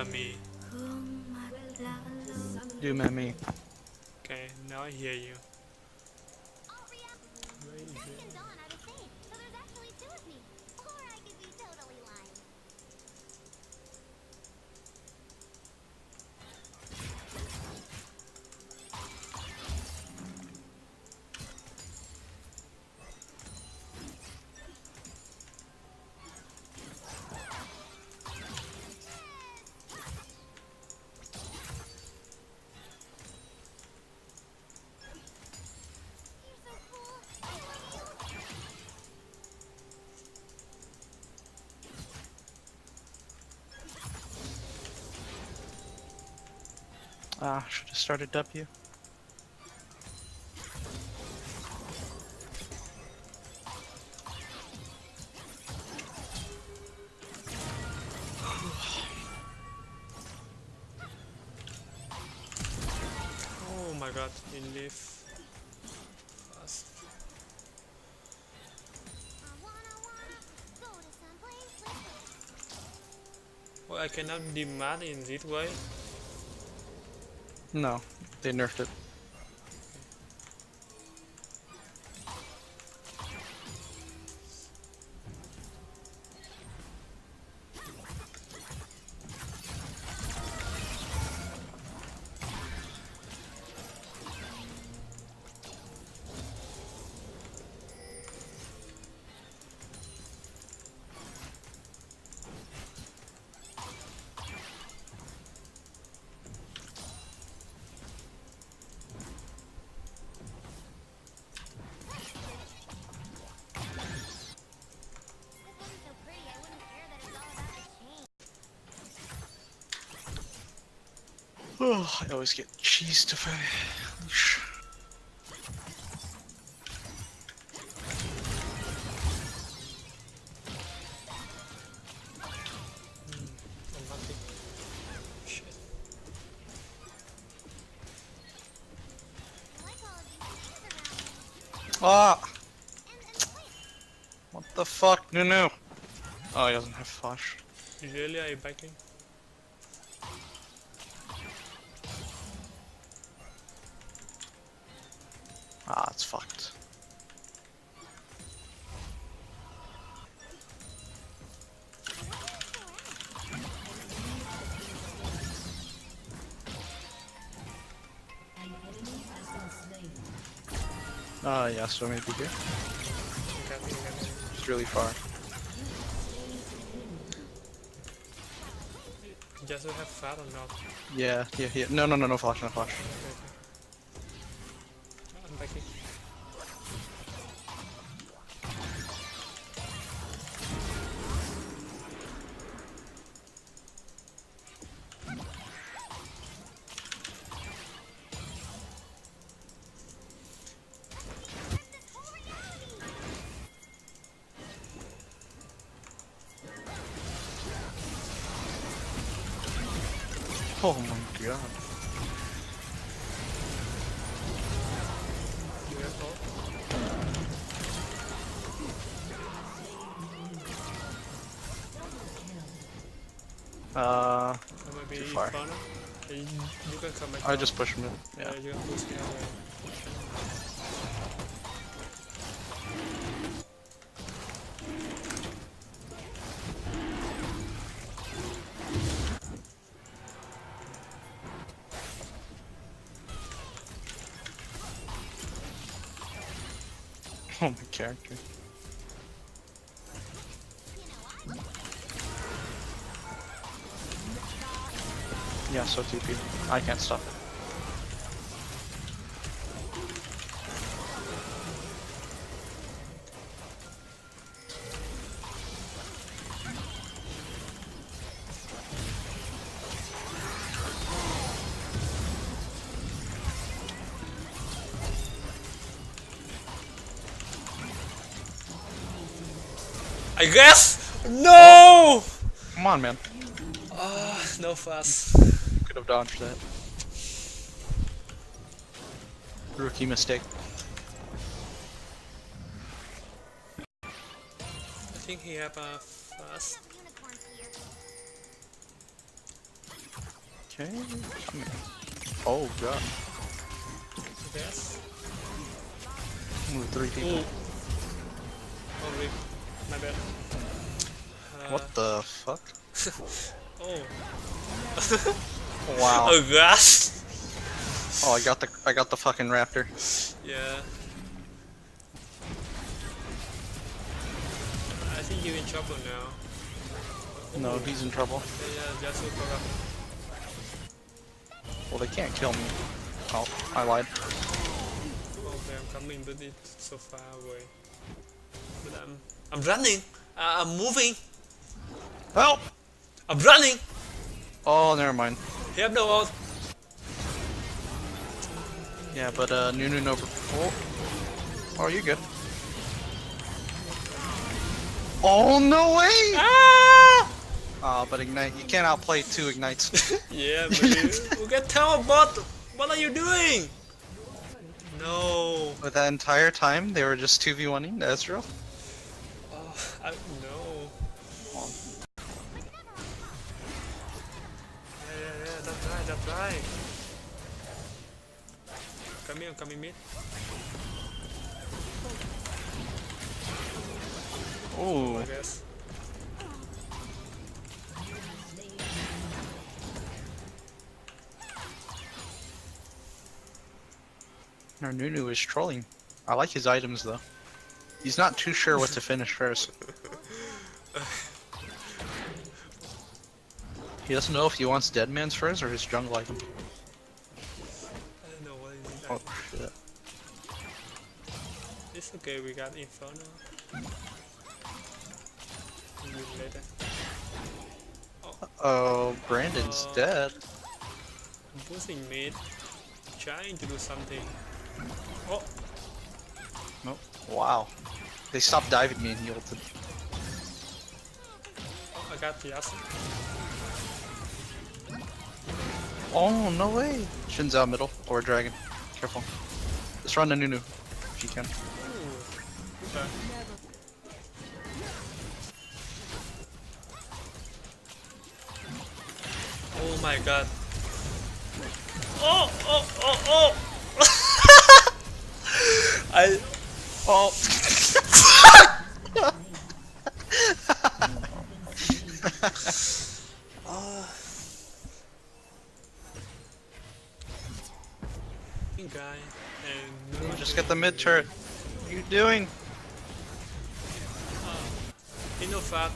mommy. Do mommy. Okay, now I hear you. Where is Jack it? and Dawn are the same, so there's actually two of me. Or I could be totally lying. You're so cool. I love you. Ah, should have started W. Oh my god, he live fast. I wanna go to someplace with Well, I cannot demand in this way. No, they nerfed it. This wasn't so pretty, I wouldn't care that it's all about the chain. Oh, I always get cheese to finish. Unlucky. Shit. I like all of these things around me. Ah! And wait, What the fuck? No. Oh, he doesn't have flash. Really, are you backing? Ah, it's fucked. Ah, yeah, so maybe here. You got me, you got me. It's really far. Just to have fat or not? Yeah. No flash, no flash. Okay, okay. I'm backing. Oh my god. You have all? Or maybe Too far. corner? You can come back I down. just push him in. Yeah. You can push me away. Oh my character. Yeah, so TP. I can't stop it. I guess? No! Come on, man. No fuss. Could have dodged that. Rookie mistake. I think he have a fuss. enough unicorns here. Okay. Oh god. Yes. Ooh, 3 people. Ooh. Oh, rip. My bad. What the fuck? Oh. Wow. Oh, grass. Oh, I got the fucking raptor. Yeah. I think you're in trouble now. No, he's in trouble. Yeah, just look up. Well, they can't kill me. Oh, I lied. Okay, I'm coming, but it's so far away. But I'm running. I'm moving. Help! I'm running. Oh, never mind. You have no ult. Yeah, but Nunu no. Oh, oh, you good? Oh no way! Ah! Oh, but ignite. You can't outplay 2 ignites. Yeah, but you get teleport. What are you doing? No. But that entire time, they were just 2v1ing the Ezreal. Oh, no. Yeah, that's right. Come here, I'm coming mid. Ooh. I guess. Our Nunu is trolling. I like his items though. He's not too sure what to finish first. He doesn't know if he wants Deadman's first or his jungle item. I don't know what is it. Oh shit. It's okay, we got Inferno. Use later. Oh, Brandon's dead. I'm pushing mid. Trying to do something. Oh! Nope. Wow. They stopped diving me and he ulted. Oh, I got Yasuo. Oh, no way. Shin's out middle or dragon. Careful. Just run to Nunu if you can. Ooh. Okay. Oh my god. Oh! I. Oh. Guy and Just get the mid turret. What are you doing? no fat.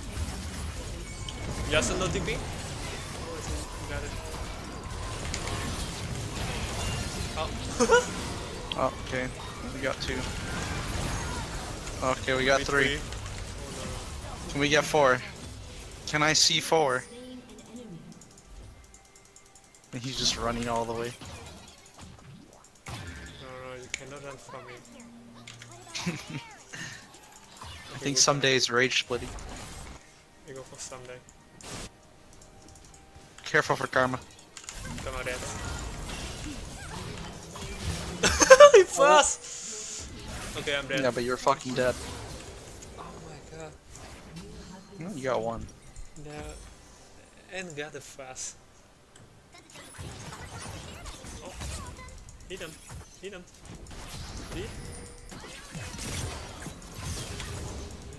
Just no TP. Oh, got it. Oh. Oh, okay. We got 2. Okay, we got 3. Can we get 4? Can I see 4? And he's just running all the way. No, you cannot run from me. I think some days rage splitting. I go for Sunday. Careful for karma. Come on, dance. He fast! Okay, I'm dead. Yeah, but you're fucking dead. Oh my god. You got 1. No. And got it fast. Oh. Hit him. Hit him. Hit.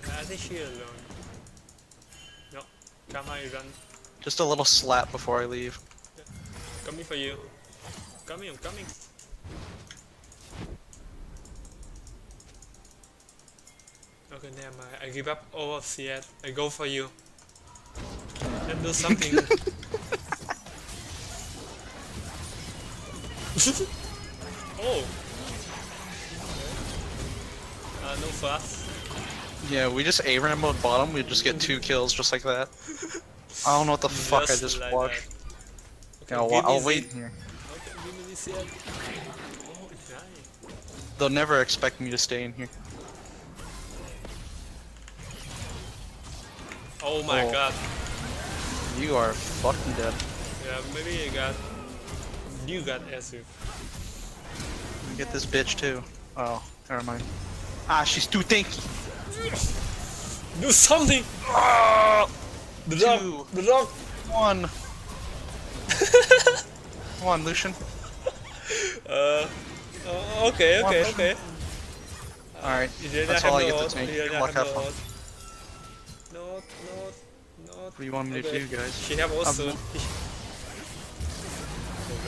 I think she alone. No. Come on, you run. Just a little slap before I leave. Coming for you. Coming, I'm coming. Okay, never mind. I give up all of CS. I go for you. Let's do something. Oh! No fast. Yeah, we just A-ram mode bottom, we just get 2 kills just like that. I don't know what the fuck I just like watched. Okay, Yeah, I'll wait here. Okay, give me this CS. Oh, it's dying. They'll never expect me to stay in here. Oh my Oh. god. You are fucking dead. Yeah, maybe you got SU. Get this bitch too. Oh, never mind. Ah, she's too tanky. Do something! Ah, The 2, dog! The dog! 1. Come on, Lucian. Okay, Come on, okay, Lucian. okay. Alright, You did that's not all I have get no to ult, take. you did Good not luck, have have no fun. ult. Not. What do you want me to Okay. do, guys? She have also. I'm-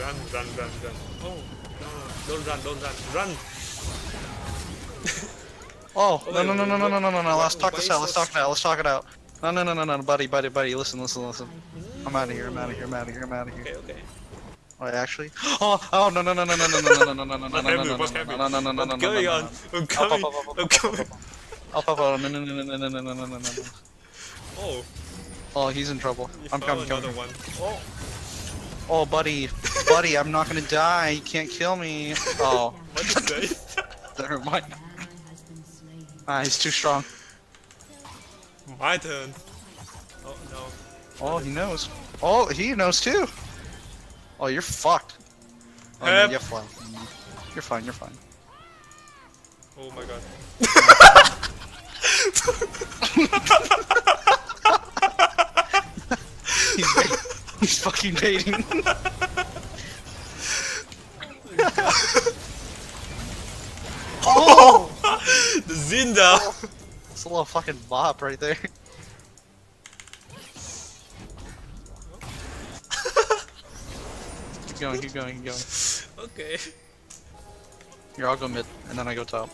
Oh, run. Oh, no, don't run. Oh, Oh, no, no, no, no, no, no, no, no, no, let's why- talk why this is out, let's so talk it out, let's talk it out. No, no, no, no, no, buddy, listen. I'm out of here, I'm out of here. Okay, okay. Wait, actually? Oh, no, no, no, no, no, no, no, no, no, no, no, no, What no, no, happened? no, What's no, happening? no, no, no, no, no, What's no, going no, on? no. I'm coming. Oh, no, no, no, no, no, no, no, no, no, no, no. Oh, Oh, he's in trouble. you I'm found coming, another one. Oh, Oh, buddy, I'm not gonna die. You can't kill me. Oh, what did you say? never mind. Ah, he's too strong. My turn. Oh no. Oh, he knows. Oh, he knows too. Oh, you're fucked. Oh, no, Help. you're fine. You're fine. Oh my god. He's fucking baiting. Oh! The Zinda. It's a little fucking bop right there. Keep going. Okay. Here, I'll go mid, and then I go top.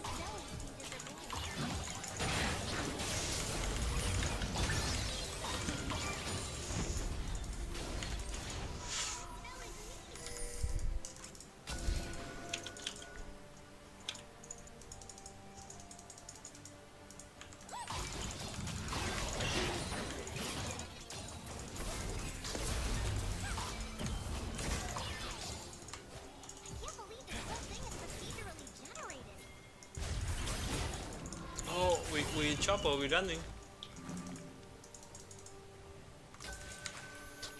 Can't believe this whole thing is procedurally generated. Oh, we chopper, we running.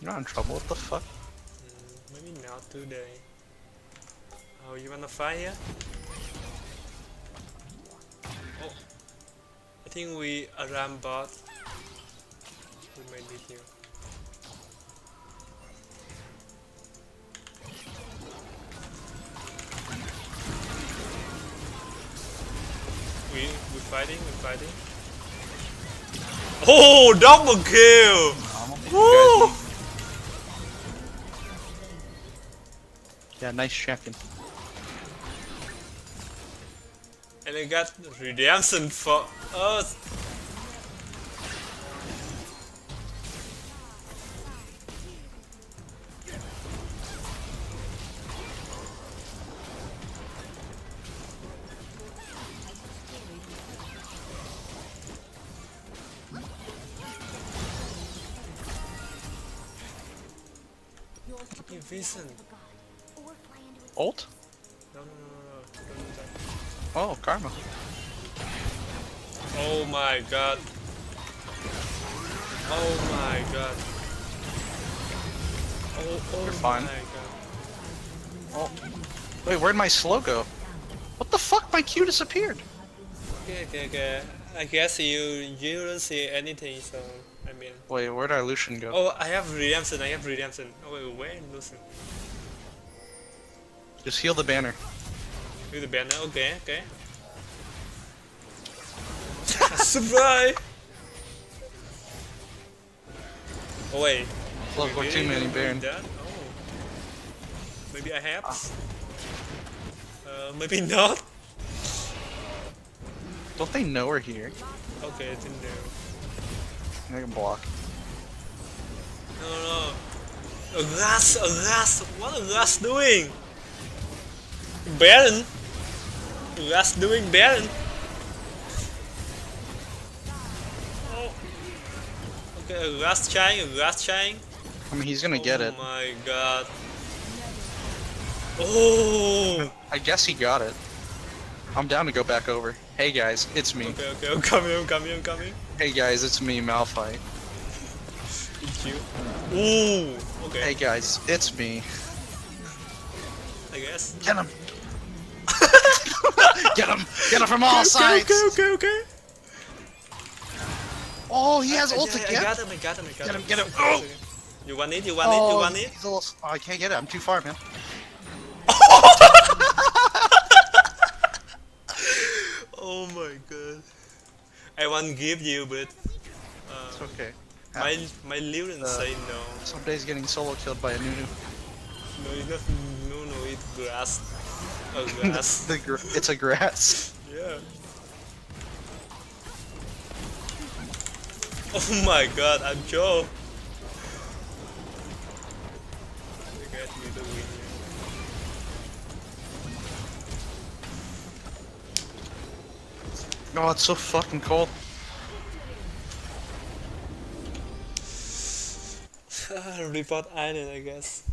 You're not in trouble, what the fuck? Maybe not today. Oh, you wanna fight here? Oh, I think we ram bot. We might be here. We fighting. Oh, double kill! Woo! Yeah, nice checking. And I got redemption for us. Hey, Vincent. Or fly into its Ult? No. Don't do that. Oh, karma. Oh my god. Oh my god. Oh You're fine. my god. Oh. Wait, where'd my slow go? What the fuck? My Q disappeared. Okay. I guess you don't see anything, so I mean. Wait, where'd our Lucian go? Oh, I have redemption. Oh wait, where Lucian? Just heal the banner. With the banner. Okay. Surprise! Oh wait. Look, we're too many Baron. Oh. Maybe I have. Maybe not. Don't they know we're here? Okay, I didn't know. I can block. No. A Ras. What a Ras doing? Baron. Ras doing Baron. Oh. Okay, a Ras trying. I mean, he's gonna get it. Oh my god. Oh. I guess he got it. I'm down to go back over. Hey guys, it's me. Okay, I'm coming. Hey guys, it's me, Malphite. It's you. Ooh. Okay. Hey guys, it's me. I guess. Get him! Get him! Get him from all sides! Okay. Oh, he has ult again? I got him. Get him! Oh! You want it? You want it? You want it? he's a little, oh, I can't get it. I'm too far, man. Oh my god. I want to give you, but It's okay. my Lyran say no. Someday's getting solo killed by a Nunu. No, it's not. No, it's grass. Oh, grass. It's a grass. Yeah. Oh my god, I'm Joe. You get me the win. Oh, it's so fucking cold. Report island, I guess.